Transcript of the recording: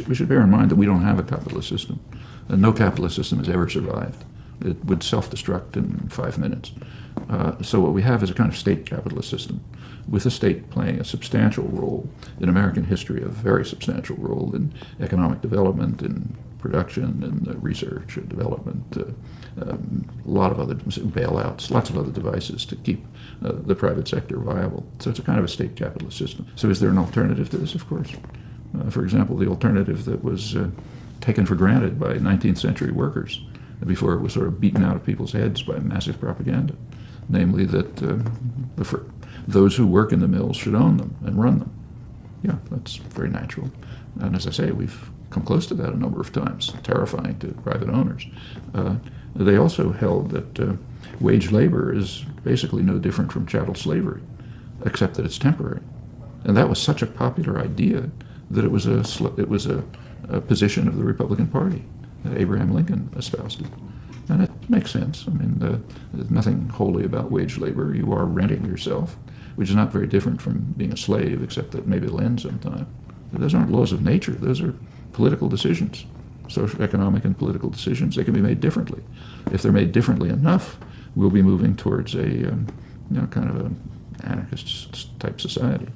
we should bear in mind that we don't have a capitalist system. And no capitalist system has ever survived. It would self-destruct in 5 minutes. So what we have is a kind of state capitalist system, with the state playing a substantial role in American history, a very substantial role in economic development, in production, in research and development, a lot of other bailouts, lots of other devices to keep the private sector viable. So it's a kind of a state capitalist system. So is there an alternative to this? Of course. For example, the alternative that was taken for granted by 19th century workers before it was sort of beaten out of people's heads by massive propaganda, namely that those who work in the mills should own them and run them. Yeah, that's very natural. And as I say, we've come close to that a number of times, terrifying to private owners. They also held that wage labor is basically no different from chattel slavery, except that it's temporary. And that was such a popular idea that it was a position of the Republican Party that Abraham Lincoln espoused it. And it makes sense. I mean, there's nothing holy about wage labor. You are renting yourself, which is not very different from being a slave, except that maybe it'll end sometime. But those aren't laws of nature. Those are political decisions, social, economic, and political decisions. They can be made differently. If they're made differently enough, we'll be moving towards a kind of an anarchist type society.